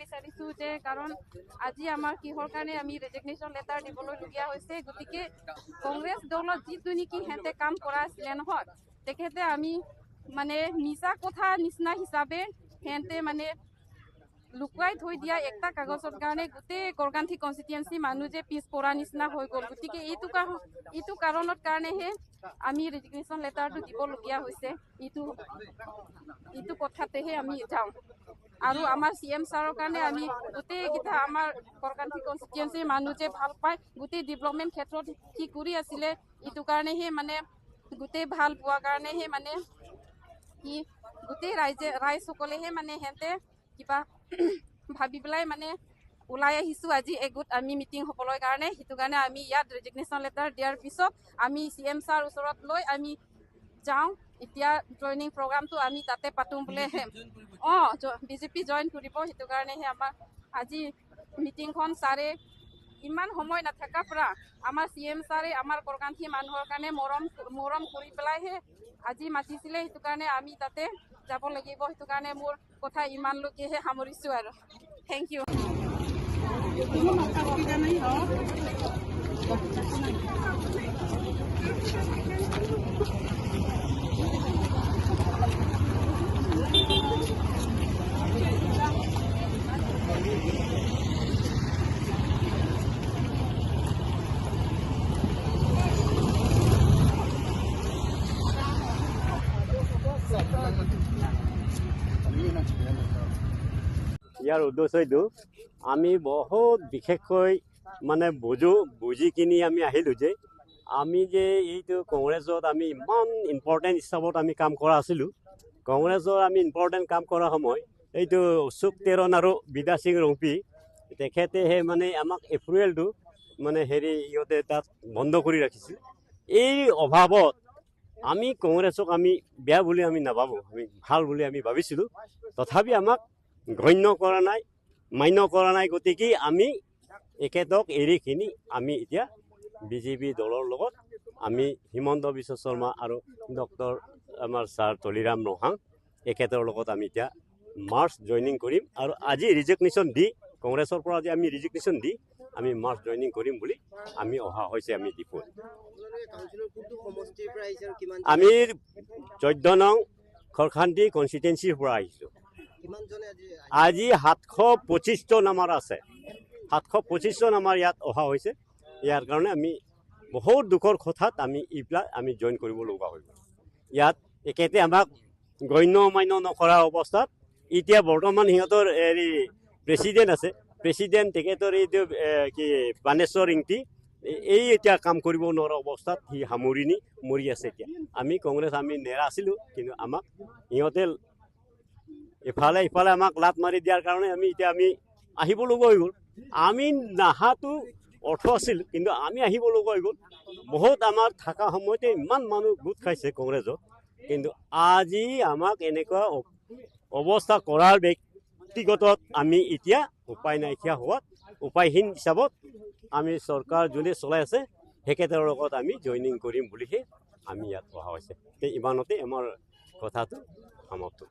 বিচাৰিছোঁ যে কাৰণ আজি আমাৰ কিহৰ কাৰণে আমি ৰেজিগনেশ্যন লেটাৰ দিবলগীয়া হৈছে। গতিকে কংগ্ৰেছ দলত যিটো নেকি সিহঁতে কাম কৰা আছিলে নহয়, তেখেতে আমি মানে মিছা কথা নিচিনা হিচাপে সিহঁতে মানে লুকুৱাই থৈ দিয়া একটা কাগজৰ কাৰণে গোটেই গড়গান্থী কনষ্টিটুৱেঞ্চি মানুহ যে পিছপৰা নিচিনা হৈ গ'ল। গতিকে এইটো কাৰণত কাৰণেহে আমি ৰেজিগনেশ্যন লেটাৰটো দিবলগীয়া হৈছে। এইটো কথাতেহে আমি যাওঁ আৰু আমাৰ CM ছাৰৰ কাৰণে আমি গোটেইকেইটা আমাৰ গড়গান্থী কনষ্টিটুৱেঞ্চিৰ মানুহ যে ভাল পায়, গোটেই ডেভেলপমেণ্ট ক্ষেত্ৰত কি কৰি আছিলে, এইটো কাৰণেহে মানে গোটেই ভাল পোৱাৰ কাৰণেহে মানে কি গোটেই ৰাইজসকলেহে মানে সিহঁতে কিবা ভাবি পেলাই মানে ওলাই আহিছোঁ আজি এগোট আমি মিটিং হ'বলৈ কাৰণে। সেইটো কাৰণে আমি ইয়াত ৰেজিগনেশ্যন লেটাৰ দিয়াৰ পিছত আমি CM ছাৰ ওচৰত লৈ আমি যাওঁ। এতিয়া জইনিং প্ৰগ্ৰামটো আমি তাতে পাতোঁ বোলেহে BJP জইন কৰিব। সেইটো কাৰণেহে আমাৰ আজি মিটিংখন ছাৰে ইমান সময় নাথাকাৰ পৰা আমাৰ CM ছাৰে আমাৰ গড়গান্থী মানুহৰ কাৰণে মৰম কৰি পেলাইহে আজি মাতিছিলে। সেইটো কাৰণে আমি তাতে যাব লাগিব। সেইটো কাৰণে মোৰ কথা ইমানলৈকেহে সামৰিছোঁ আৰু থেংক ইউ। ইয়াৰ উদ্দেশ্য এইটো, আমি বহুত বিশেষকৈ মানে বুজি কিনি আমি আহিলোঁ যে আমি যে এইটো কংগ্ৰেছত আমি ইমান ইম্পৰ্টেণ্ট হিচাপত আমি কাম কৰা আছিলোঁ। কংগ্ৰেছৰ আমি ইম্পৰ্টেণ্ট কাম কৰা সময় এইটো অশোক তেৰণ আৰু বিদা সিং ৰংপি তেখেতেহে মানে আমাক এপ্ৰিলটো মানে ইহঁতে তাত বন্ধ কৰি ৰাখিছিল। এই অভাৱত আমি কংগ্ৰেছক আমি বেয়া বুলি আমি নাভাবোঁ, আমি ভাল বুলি আমি ভাবিছিলোঁ। তথাপি আমাক গণ্য কৰা নাই, মান্য কৰা নাই। গতিকে আমি এখেতক এৰি কিনি আমি এতিয়া BJP দলৰ লগত আমি হিমন্ত বিশ্ব শৰ্মা আৰু ডক্টৰ আমাৰ ছাৰ তলিৰাম নহাং এখেতৰ লগত আমি এতিয়া মাৰ্চ জইনিং কৰিম। আৰু আজি ৰিজিগনেশ্যন দি কংগ্ৰেছৰ পৰা আজি আমি ৰিজিগনেশ্যন দি আমি মাৰ্চ জইনিং কৰিম বুলি আমি অহা হৈছে। আমি ডিপুত আমি 14 নং খৰখান্তি কনষ্টিটুৱেঞ্চিৰ পৰা আহিছোঁ। আজি 725জন আমাৰ আছে, 725জন আমাৰ ইয়াত অহা হৈছে। ইয়াৰ কাৰণে আমি বহুত দুখৰ কথাত আমি এইবিলাক আমি জইন কৰিব লগা হৈ গ'ল। ইয়াত এখেতে আমাক গণ্য মান্য নকৰা অৱস্থাত এতিয়া বৰ্তমান সিহঁতৰ প্ৰেচিডেণ্ট আছে, প্ৰেচিডেণ্ট তেখেতৰ এইটো কি বানেশ্বৰ ইংতি এই এতিয়া কাম কৰিব নোৱাৰা অৱস্থাত সি মৰি আছে। এতিয়া আমি কংগ্ৰেছ আমি নেৰা আছিলোঁ, কিন্তু আমাক সিহঁতে ইফালে আমাক লাত মাৰি দিয়াৰ কাৰণে আমি আহিব লগা হৈ গ'ল। আমি নাহাটো অৰ্থ আছিল, কিন্তু আমি আহিব লগা হৈ গ'ল। বহুত আমাৰ থকা সময়তে ইমান মানুহ গোট খাইছে কংগ্ৰেছত, কিন্তু আজি আমাক এনেকুৱা অৱস্থা কৰাৰ ব্যক্তিগত আমি এতিয়া উপায় নাইকিয়া হোৱাত উপায়হীন হিচাপত আমি চৰকাৰ যোনে চলাই আছে তেখেতৰ লগত আমি জইনিং কৰিম বুলিহে আমি ইয়াত অহা হৈছে। ইমানতে আমাৰ কথাটো সমাপ্ত।